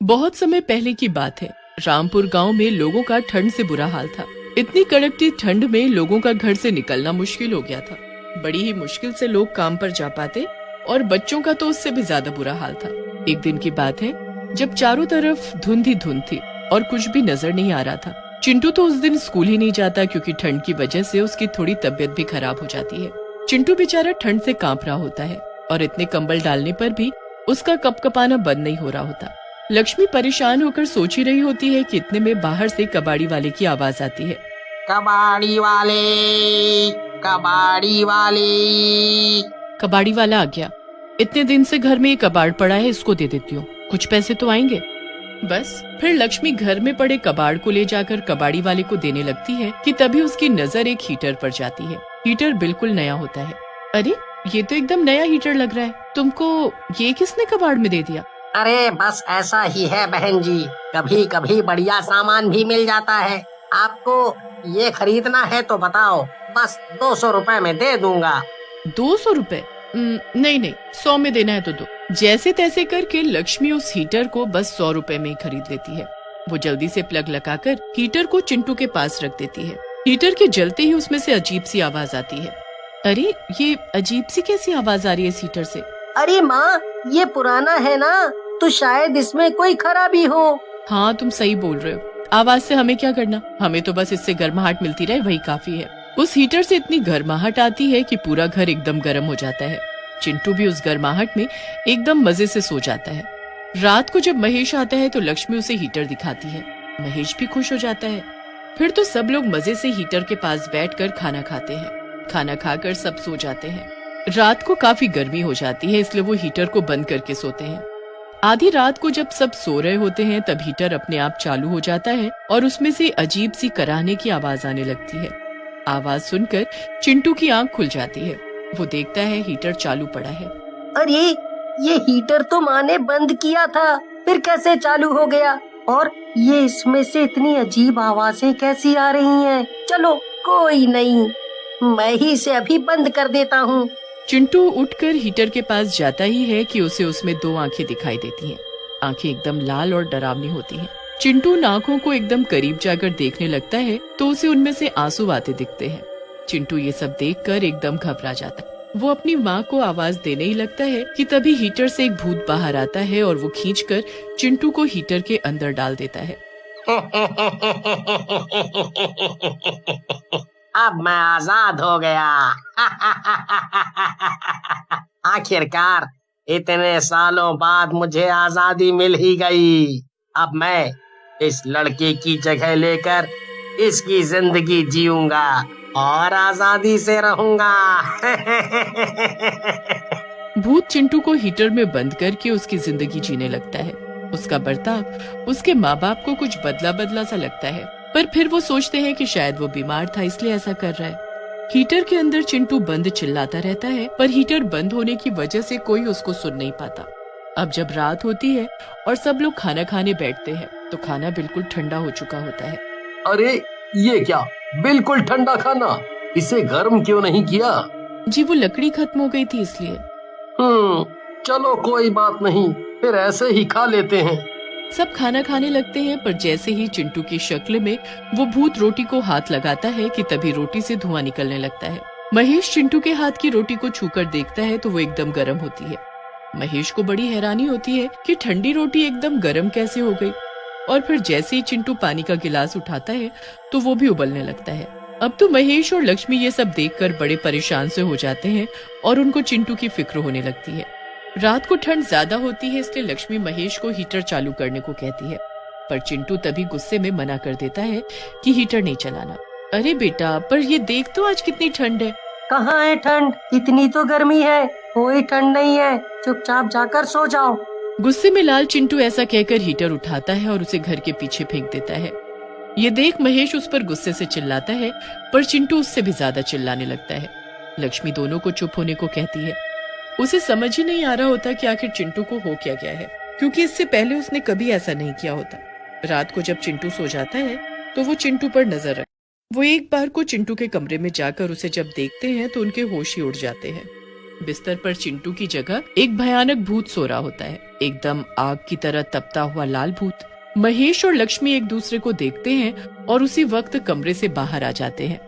बहुत समय पहले की बात है। रामपुर गांव में लोगों का ठंड से बुरा हाल था। इतनी कड़कती ठंड में लोगों का घर से निकलना मुश्किल हो गया था। बड़ी ही मुश्किल से लोग काम पर जा पाते और बच्चों का तो उससे भी ज्यादा बुरा हाल था। एक दिन की बात है जब चारों तरफ धुंध ही धुंध थी और कुछ भी नजर नहीं आ रहा था। चिंटू तो उस दिन स्कूल ही नहीं जाता क्योंकि ठंड की वजह से उसकी थोड़ी तबीयत भी खराब हो जाती है। चिंटू बेचारा ठंड से कांप रहा होता है और इतने कंबल डालने पर भी उसका कपकपाना बंद नहीं हो रहा होता। लक्ष्मी परेशान होकर सोच ही रही होती है कि इतने में बाहर से कबाड़ी वाले की आवाज आती है। कबाड़ी वाले, कबाड़ी वाले। कबाड़ी वाला आ गया। इतने दिन से घर में ये कबाड़ पड़ा है, इसको दे देती हूँ, कुछ पैसे तो आएंगे। बस फिर लक्ष्मी घर में पड़े कबाड़ को ले जाकर कबाड़ी वाले को देने लगती है कि तभी उसकी नजर एक हीटर पर जाती है। हीटर बिल्कुल नया होता है। अरे ये तो एकदम नया हीटर लग रहा है, तुमको ये किसने कबाड़ में दे दिया? अरे बस ऐसा ही है बहन जी, कभी कभी बढ़िया सामान भी मिल जाता है। आपको ये खरीदना है तो बताओ, बस 200 रुपए में दे दूंगा। 200 रुपए? नहीं नहीं, 100 में देना है तो दो। जैसे तैसे करके लक्ष्मी उस हीटर को बस 100 रुपए में ही खरीद लेती है। वो जल्दी से प्लग लगाकर हीटर को चिंटू के पास रख देती है। हीटर के जलते ही उसमें से अजीब सी आवाज आती है। अरे ये अजीब सी कैसी आवाज आ रही है इस हीटर से? अरे माँ, ये पुराना है ना, तो शायद इसमें कोई खराबी हो। हाँ तुम सही बोल रहे हो, आवाज से हमें क्या करना, हमें तो बस इससे गर्माहट मिलती रहे वही काफी है। उस हीटर से इतनी गर्माहट आती है कि पूरा घर एकदम गर्म हो जाता है। चिंटू भी उस गर्माहट में एकदम मजे से सो जाता है। रात को जब महेश आता है तो लक्ष्मी उसे हीटर दिखाती है। महेश भी खुश हो जाता है। फिर तो सब लोग मजे से हीटर के पास बैठकर खाना खाते हैं। खाना खाकर सब सो जाते हैं। रात को काफी गर्मी हो जाती है, इसलिए वो हीटर को बंद करके सोते हैं। आधी रात को जब सब सो रहे होते हैं तब हीटर अपने आप चालू हो जाता है और उसमें से अजीब सी कराहने की आवाज आने लगती है। आवाज सुनकर चिंटू की आंख खुल जाती है। वो देखता है हीटर चालू पड़ा है। अरे ये हीटर तो माँ ने बंद किया था, फिर कैसे चालू हो गया? और ये इसमें से इतनी अजीब आवाजें कैसी आ रही हैं? चलो कोई नहीं, मैं ही इसे अभी बंद कर देता हूँ। चिंटू उठकर हीटर के पास जाता ही है कि उसे उसमें 2 आंखें दिखाई देती हैं। आंखें एकदम लाल और डरावनी होती हैं। चिंटू उन आंखों को एकदम करीब जाकर देखने लगता है तो उसे उनमें से आंसू आते दिखते हैं। चिंटू ये सब देखकर एकदम घबरा जाता है। वो अपनी माँ को आवाज देने ही लगता है कि तभी हीटर से एक भूत बाहर आता है और वो खींचकर चिंटू को हीटर के अंदर डाल देता है। अब मैं आजाद हो गया। आखिरकार इतने सालों बाद मुझे आजादी मिल ही गई। अब मैं इस लड़के की जगह लेकर इसकी जिंदगी जीऊंगा और आजादी से रहूंगा। भूत चिंटू को हीटर में बंद करके उसकी जिंदगी जीने लगता है। उसका बर्ताव उसके माँ बाप को कुछ बदला बदला सा लगता है, पर फिर वो सोचते हैं कि शायद वो बीमार था इसलिए ऐसा कर रहा है। हीटर के अंदर चिंटू बंद चिल्लाता रहता है, पर हीटर बंद होने की वजह से कोई उसको सुन नहीं पाता। अब जब रात होती है और सब लोग खाना खाने बैठते हैं तो खाना बिल्कुल ठंडा हो चुका होता है। अरे ये क्या, बिल्कुल ठंडा खाना, इसे गर्म क्यों नहीं किया? जी वो लकड़ी खत्म हो गई थी इसलिए। चलो कोई बात नहीं, फिर ऐसे ही खा लेते हैं। सब खाना खाने लगते हैं, पर जैसे ही चिंटू की शक्ल में वो भूत रोटी को हाथ लगाता है कि तभी रोटी से धुआं निकलने लगता है। महेश चिंटू के हाथ की रोटी को छूकर देखता है तो वो एकदम गर्म होती है। महेश को बड़ी हैरानी होती है कि ठंडी रोटी एकदम गर्म कैसे हो गई। और फिर जैसे ही चिंटू पानी का गिलास उठाता है तो वो भी उबलने लगता है। अब तो महेश और लक्ष्मी ये सब देखकर बड़े परेशान से हो जाते हैं और उनको चिंटू की फिक्र होने लगती है। रात को ठंड ज्यादा होती है, इसलिए लक्ष्मी महेश को हीटर चालू करने को कहती है, पर चिंटू तभी गुस्से में मना कर देता है कि हीटर नहीं चलाना। अरे बेटा, पर ये देख तो आज कितनी ठंड है। कहाँ है ठंड, इतनी तो गर्मी है, कोई ठंड नहीं है, चुपचाप जाकर सो जाओ। गुस्से में लाल चिंटू ऐसा कहकर हीटर उठाता है और उसे घर के पीछे फेंक देता है। ये देख महेश उस पर गुस्से से चिल्लाता है, पर चिंटू उससे भी ज्यादा चिल्लाने लगता है। लक्ष्मी दोनों को चुप होने को कहती है। उसे समझ ही नहीं आ रहा होता कि आखिर चिंटू को हो क्या गया है, क्योंकि इससे पहले उसने कभी ऐसा नहीं किया होता। रात को जब चिंटू सो जाता है तो वो चिंटू पर नजर रखते। वो एक बार को चिंटू के कमरे में जाकर उसे जब देखते हैं तो उनके होश ही उड़ जाते हैं। बिस्तर पर चिंटू की जगह एक भयानक भूत सो रहा होता है, एकदम आग की तरह तपता हुआ लाल भूत। महेश और लक्ष्मी एक दूसरे को देखते हैं और उसी वक्त कमरे से बाहर आ जाते हैं।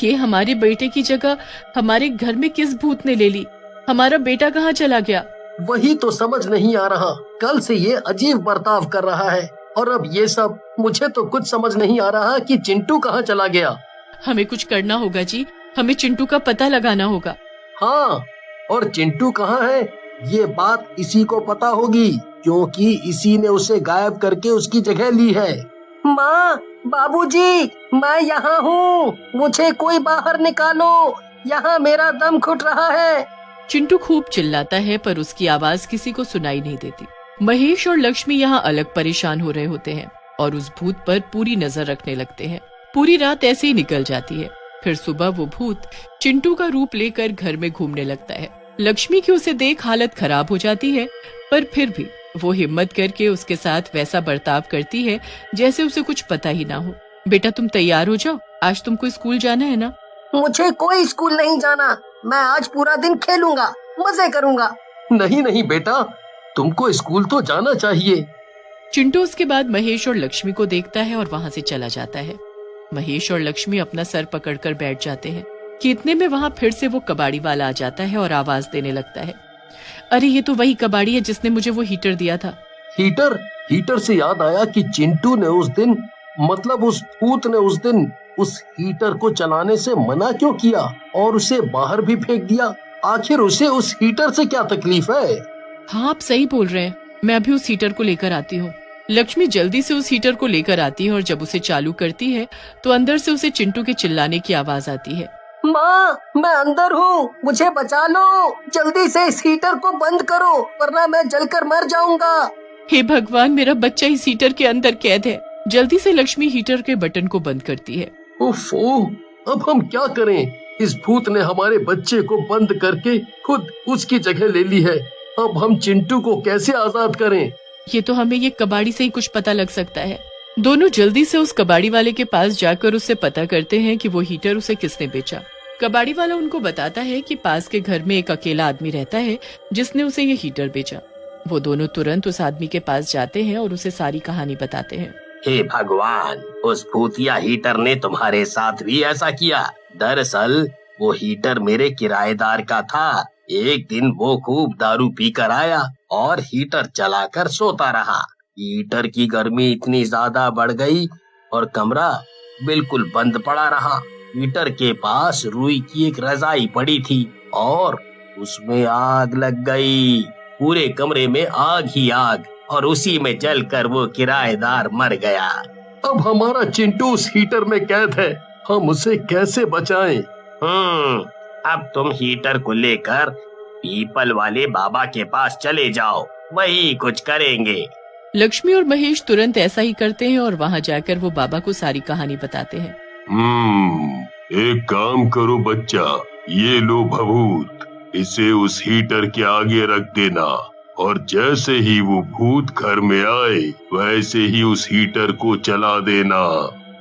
ये हमारे बेटे की जगह हमारे घर में किस भूत ने ले ली? हमारा बेटा कहाँ चला गया? वही तो समझ नहीं आ रहा। कल से ये अजीब बर्ताव कर रहा है और अब ये सब। मुझे तो कुछ समझ नहीं आ रहा कि चिंटू कहाँ चला गया। हमें कुछ करना होगा जी, हमें चिंटू का पता लगाना होगा। हाँ, और चिंटू कहाँ है ये बात इसी को पता होगी, क्योंकि इसी ने उसे गायब करके उसकी जगह ली है। माँ, बाबूजी, मैं यहाँ हूँ, मुझे कोई बाहर निकालो, यहाँ मेरा दम घुट रहा है। चिंटू खूब चिल्लाता है पर उसकी आवाज किसी को सुनाई नहीं देती। महेश और लक्ष्मी यहाँ अलग परेशान हो रहे होते हैं और उस भूत पर पूरी नजर रखने लगते हैं। पूरी रात ऐसे ही निकल जाती है। फिर सुबह वो भूत चिंटू का रूप लेकर घर में घूमने लगता है। लक्ष्मी की उसे देख हालत खराब हो जाती है, पर फिर भी वो हिम्मत करके उसके साथ वैसा बर्ताव करती है जैसे उसे कुछ पता ही ना हो। बेटा तुम तैयार हो जाओ, आज तुमको स्कूल जाना है ना? मुझे कोई स्कूल नहीं जाना, मैं आज पूरा दिन खेलूंगा, मजे करूंगा। नहीं नहीं बेटा, तुमको स्कूल तो जाना चाहिए। चिंटू उसके बाद महेश और लक्ष्मी को देखता है और वहाँ से चला जाता है। महेश और लक्ष्मी अपना सर पकड़कर बैठ जाते हैं कि इतने में वहाँ फिर से वो कबाड़ी वाला आ जाता है और आवाज देने लगता है, अरे ये तो वही कबाड़ी है जिसने मुझे वो हीटर दिया था। हीटर? हीटर से याद आया कि चिंटू ने उस दिन, मतलब उस भूत ने उस दिन उस हीटर को चलाने से मना क्यों किया और उसे बाहर भी फेंक दिया? आखिर उसे उस हीटर से क्या तकलीफ है? हाँ आप सही बोल रहे हैं, मैं अभी उस हीटर को लेकर आती हूँ। लक्ष्मी जल्दी से उस हीटर को लेकर आती है और जब उसे चालू करती है तो अंदर से उसे चिंटू के चिल्लाने की आवाज आती है, माँ, मैं अंदर हूँ, मुझे बचा लो, जल्दी से इस हीटर को बंद करो वरना मैं जलकर मर जाऊंगा। हे भगवान, मेरा बच्चा इस हीटर के अंदर कैद है। जल्दी से लक्ष्मी हीटर के बटन को बंद करती है। ओफो, अब हम क्या करें? इस भूत ने हमारे बच्चे को बंद करके खुद उसकी जगह ले ली है। अब हम चिंटू को कैसे आजाद करें? ये तो हमें ये कबाड़ी से ही कुछ पता लग सकता है। दोनों जल्दी से उस कबाड़ी वाले के पास जाकर उससे पता करते हैं कि वो हीटर उसे किसने बेचा। कबाड़ी वाला उनको बताता है कि पास के घर में एक अकेला आदमी रहता है जिसने उसे ये हीटर बेचा। वो दोनों तुरंत उस आदमी के पास जाते हैं और उसे सारी कहानी बताते हैं। हे भगवान, उस भूतिया हीटर ने तुम्हारे साथ भी ऐसा किया। दरअसल वो हीटर मेरे किराएदार का था। एक दिन वो खूब दारू पीकर आया और हीटर चलाकर सोता रहा। हीटर की गर्मी इतनी ज्यादा बढ़ गई और कमरा बिल्कुल बंद पड़ा रहा। हीटर के पास रुई की एक रजाई पड़ी थी और उसमें आग लग गई। पूरे कमरे में आग ही आग और उसी में जलकर वो किराएदार मर गया। अब हमारा चिंटू उस हीटर में कैद है, हम उसे कैसे बचाएं? अब तुम हीटर को लेकर पीपल वाले बाबा के पास चले जाओ, वही कुछ करेंगे। लक्ष्मी और महेश तुरंत ऐसा ही करते हैं और वहाँ जाकर वो बाबा को सारी कहानी बताते हैं। एक काम करो बच्चा, ये लो भभूत, इसे उस हीटर के आगे रख देना और जैसे ही वो भूत घर में आए वैसे ही उस हीटर को चला देना।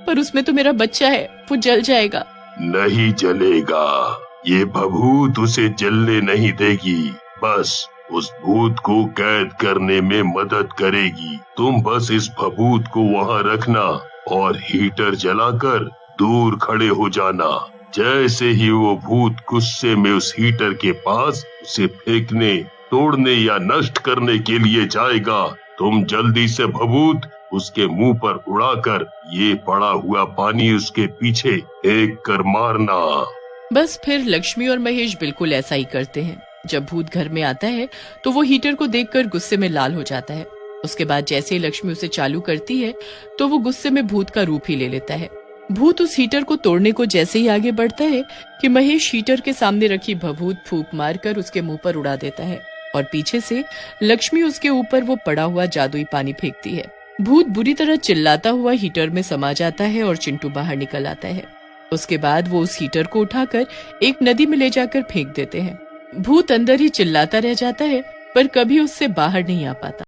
पर उसमें तो मेरा बच्चा है, वो जल जाएगा। नहीं जलेगा, ये भभूत उसे जलने नहीं देगी, बस उस भूत को कैद करने में मदद करेगी। तुम बस इस भभूत को वहाँ रखना और हीटर जलाकर दूर खड़े हो जाना। जैसे ही वो भूत गुस्से में उस हीटर के पास उसे फेंकने, तोड़ने या नष्ट करने के लिए जाएगा, तुम जल्दी से भभूत उसके मुंह पर उड़ाकर ये पड़ा हुआ पानी उसके पीछे फेंक कर मारना। बस फिर लक्ष्मी और महेश बिल्कुल ऐसा ही करते हैं। जब भूत घर में आता है तो वो हीटर को देखकर गुस्से में लाल हो जाता है। उसके बाद जैसे ही लक्ष्मी उसे चालू करती है तो वो गुस्से में भूत का रूप ही ले लेता है। भूत उस हीटर को तोड़ने को जैसे ही आगे बढ़ता है कि महेश हीटर के सामने रखी भभूत फूंक मारकर उसके मुंह पर उड़ा देता है और पीछे से लक्ष्मी उसके ऊपर वो पड़ा हुआ जादुई पानी फेंकती है। भूत बुरी तरह चिल्लाता हुआ हीटर में समा जाता है और चिंटू बाहर निकल आता है। उसके बाद वो उस हीटर को उठाकर एक नदी में ले जाकर फेंक देते हैं। भूत अंदर ही चिल्लाता रह जाता है पर कभी उससे बाहर नहीं आ पाता।